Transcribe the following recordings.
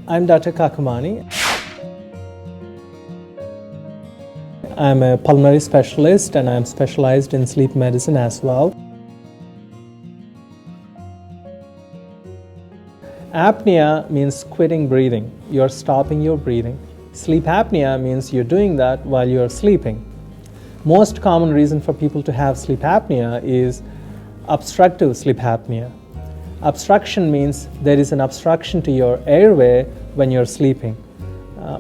I'm Dr. Kakumani. I'm a pulmonary specialist and I'm specialized in sleep medicine as well. Apnea means quitting breathing. You're stopping your breathing. Sleep apnea means you're doing that while you're sleeping. Most common reason for people to have sleep apnea is obstructive sleep apnea. Obstruction means there is an obstruction to your airway when you're sleeping.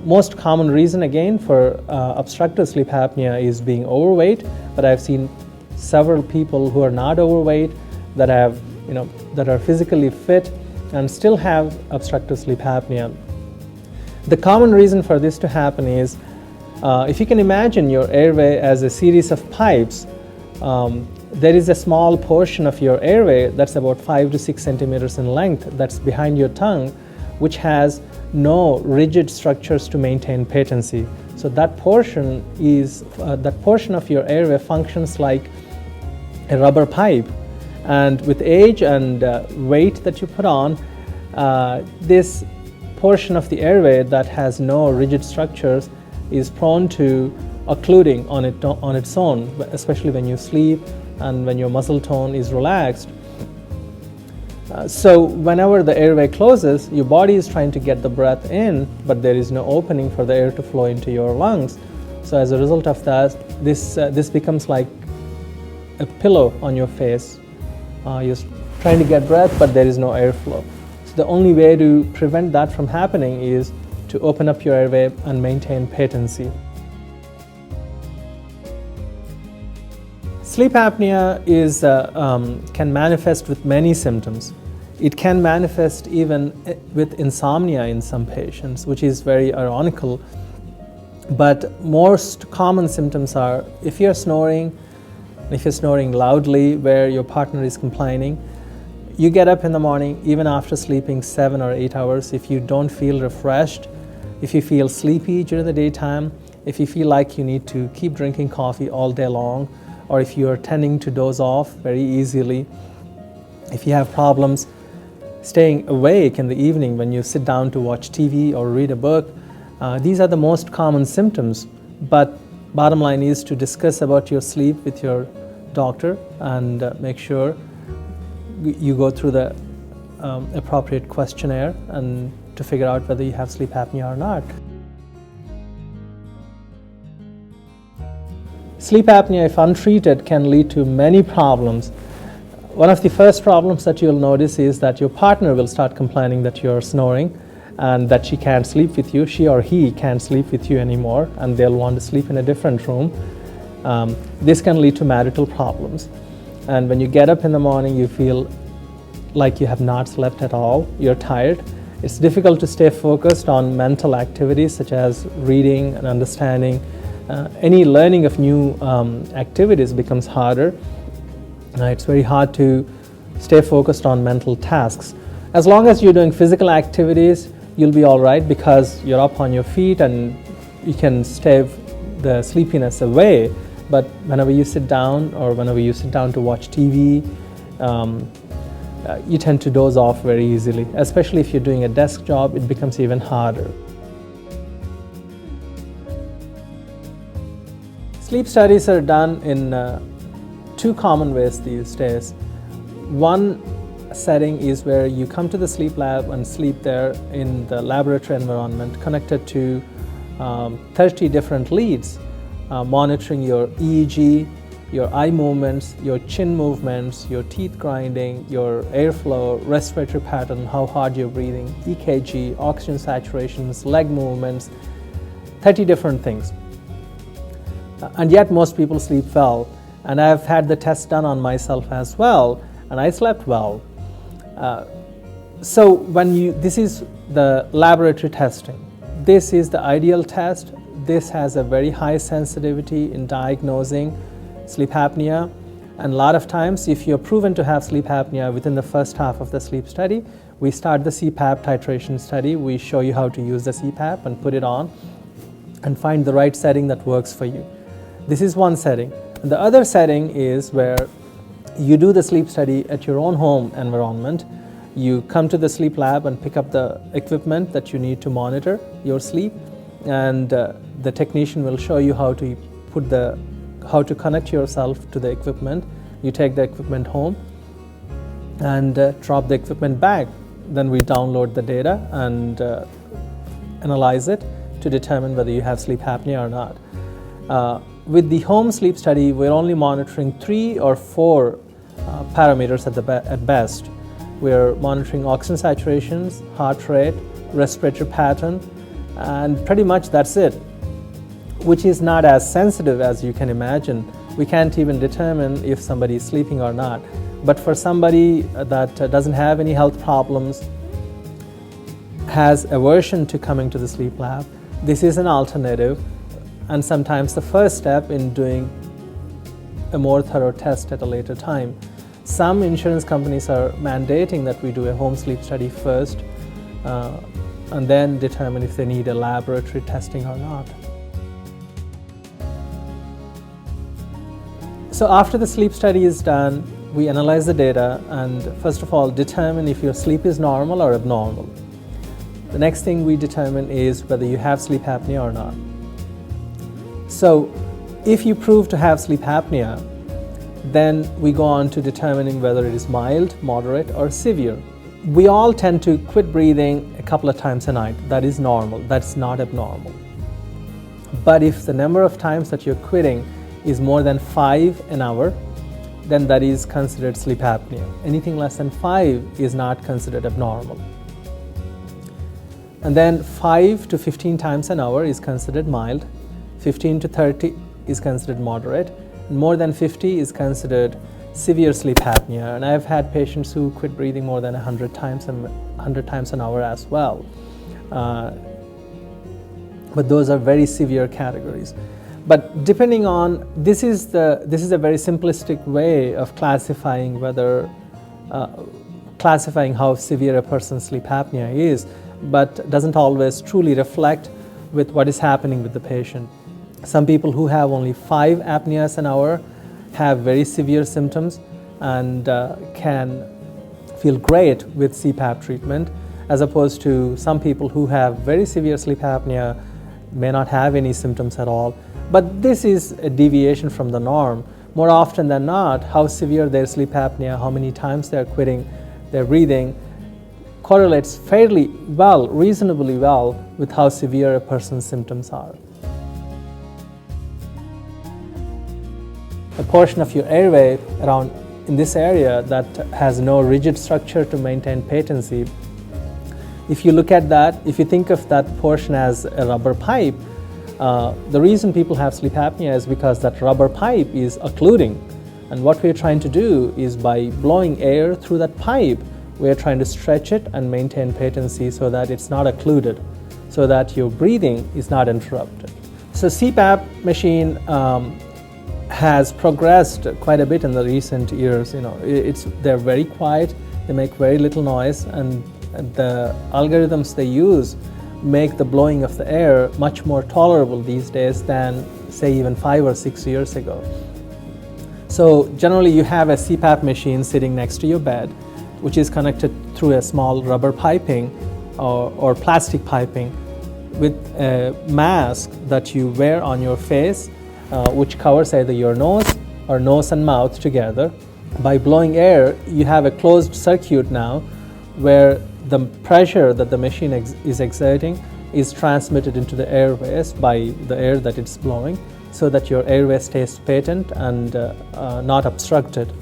Most common reason again for obstructive sleep apnea is being overweight, but I've seen several people who are not overweight that are physically fit and still have obstructive sleep apnea. The common reason for this to happen is if you can imagine your airway as a series of pipes, there is a small portion of your airway that's about 5 to 6 centimeters in length that's behind your tongue, which has no rigid structures to maintain patency. So that portion of your airway functions like a rubber pipe, and with age and weight that you put on, this portion of the airway that has no rigid structures is prone to occluding on its own, especially when you sleep and when your muscle tone is relaxed. So whenever the airway closes, your body is trying to get the breath in, but there is no opening for the air to flow into your lungs. So as a result of that, this becomes like a pillow on your face. You're trying to get breath, but there is no airflow. So the only way to prevent that from happening is to open up your airway and maintain patency. Sleep apnea can manifest with many symptoms. It can manifest even with insomnia in some patients, which is very ironical. But most common symptoms are if you're snoring loudly where your partner is complaining, you get up in the morning even after sleeping 7 or 8 hours, if you don't feel refreshed, if you feel sleepy during the daytime, if you feel like you need to keep drinking coffee all day long, or if you are tending to doze off very easily, if you have problems staying awake in the evening when you sit down to watch TV or read a book, these are the most common symptoms. But bottom line is to discuss about your sleep with your doctor and make sure you go through the appropriate questionnaire and to figure out whether you have sleep apnea or not. Sleep apnea, if untreated, can lead to many problems. One of the first problems that you'll notice is that your partner will start complaining that you're snoring and that she can't sleep with you, she or he can't sleep with you anymore, and they'll want to sleep in a different room. This can lead to marital problems. And when you get up in the morning, you feel like you have not slept at all, you're tired. It's difficult to stay focused on mental activities such as reading and understanding. Any learning of new activities becomes harder. It's very hard to stay focused on mental tasks. As long as you're doing physical activities, you'll be all right because you're up on your feet and you can stave the sleepiness away. But whenever you sit down to watch TV, you tend to doze off very easily. Especially if you're doing a desk job, it becomes even harder. Sleep studies are done in 2 common ways these days. One setting is where you come to the sleep lab and sleep there in the laboratory environment connected to 30 different leads, monitoring your EEG, your eye movements, your chin movements, your teeth grinding, your airflow, respiratory pattern, how hard you're breathing, EKG, oxygen saturations, leg movements, 30 different things. And yet most people sleep well, and I've had the test done on myself as well, and I slept well. So this is the laboratory testing. This is the ideal test. This has a very high sensitivity in diagnosing sleep apnea, and a lot of times if you're proven to have sleep apnea within the first half of the sleep study, we start the CPAP titration study. We show you how to use the CPAP and put it on and find the right setting that works for you. This is one setting. And the other setting is where you do the sleep study at your own home environment. You come to the sleep lab and pick up the equipment that you need to monitor your sleep, and the technician will show you how to connect yourself to the equipment. You take the equipment home and drop the equipment back. Then we download the data and analyze it to determine whether you have sleep apnea or not. With the home sleep study, we're only monitoring 3 or 4 parameters at best. We're monitoring oxygen saturations, heart rate, respiratory pattern, and pretty much that's it, which is not as sensitive as you can imagine. We can't even determine if somebody is sleeping or not. But for somebody that doesn't have any health problems, has aversion to coming to the sleep lab, this is an alternative, and sometimes the first step in doing a more thorough test at a later time. Some insurance companies are mandating that we do a home sleep study first and then determine if they need a laboratory testing or not. So after the sleep study is done, we analyze the data and first of all determine if your sleep is normal or abnormal. The next thing we determine is whether you have sleep apnea or not. So if you prove to have sleep apnea, then we go on to determining whether it is mild, moderate, or severe. We all tend to quit breathing a couple of times a night. That is normal, that's not abnormal. But if the number of times that you're quitting is more than 5 an hour, then that is considered sleep apnea. Anything less than 5 is not considered abnormal. And then 5 to 15 times an hour is considered mild, 15 to 30 is considered moderate, and more than 50 is considered severe sleep apnea. And I've had patients who quit breathing more than 100 times an hour as well. But those are very severe categories. But depending on, this is a very simplistic way of classifying classifying how severe a person's sleep apnea is, but doesn't always truly reflect with what is happening with the patient. Some people who have only 5 apneas an hour have very severe symptoms and can feel great with CPAP treatment, as opposed to some people who have very severe sleep apnea may not have any symptoms at all. But this is a deviation from the norm. More often than not, how severe their sleep apnea, how many times they're quitting their breathing, correlates fairly well, reasonably well, with how severe a person's symptoms are. A portion of your airway around in this area that has no rigid structure to maintain patency, if you look at that, if you think of that portion as a rubber pipe, the reason people have sleep apnea is because that rubber pipe is occluding. And what we're trying to do is, by blowing air through that pipe, we're trying to stretch it and maintain patency so that it's not occluded, so that your breathing is not interrupted. So CPAP machine has progressed quite a bit in the recent years. They're very quiet, they make very little noise, and the algorithms they use make the blowing of the air much more tolerable these days than, say, even 5 or 6 years ago. So generally you have a CPAP machine sitting next to your bed, which is connected through a small rubber piping or plastic piping with a mask that you wear on your face, which covers either your nose or nose and mouth together. By blowing air, you have a closed circuit now where the pressure that the machine is exerting is transmitted into the airways by the air that it's blowing, so that your airway stays patent and not obstructed.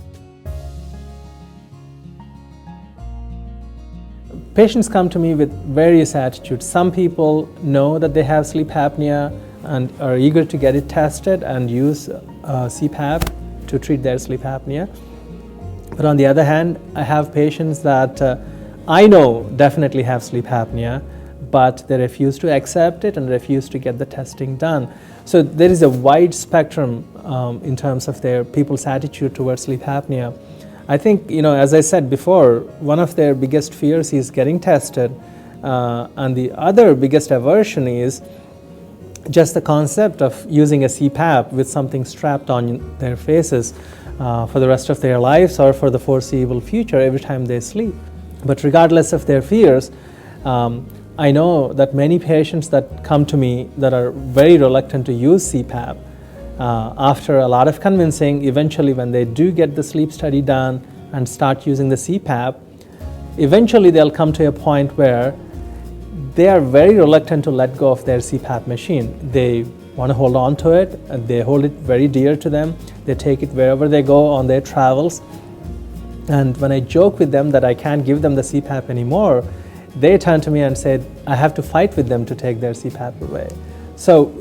Patients come to me with various attitudes. Some people know that they have sleep apnea and are eager to get it tested and use CPAP to treat their sleep apnea. But on the other hand, I have patients that I know definitely have sleep apnea, but they refuse to accept it and refuse to get the testing done. So there is a wide spectrum in terms of people's attitude towards sleep apnea. I think, as I said before, one of their biggest fears is getting tested, and the other biggest aversion is just the concept of using a CPAP with something strapped on their faces for the rest of their lives or for the foreseeable future every time they sleep. But regardless of their fears, I know that many patients that come to me that are very reluctant to use CPAP, after a lot of convincing, eventually when they do get the sleep study done and start using the CPAP, eventually they'll come to a point where they are very reluctant to let go of their CPAP machine. They want to hold on to it, and they hold it very dear to them. They take it wherever they go on their travels. And when I joke with them that I can't give them the CPAP anymore, they turn to me and said, I have to fight with them to take their CPAP away. So,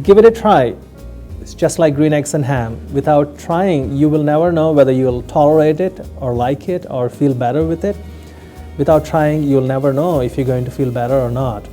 give it a try. It's just like green eggs and ham. Without trying, you will never know whether you'll tolerate it or like it or feel better with it. Without trying, you'll never know if you're going to feel better or not.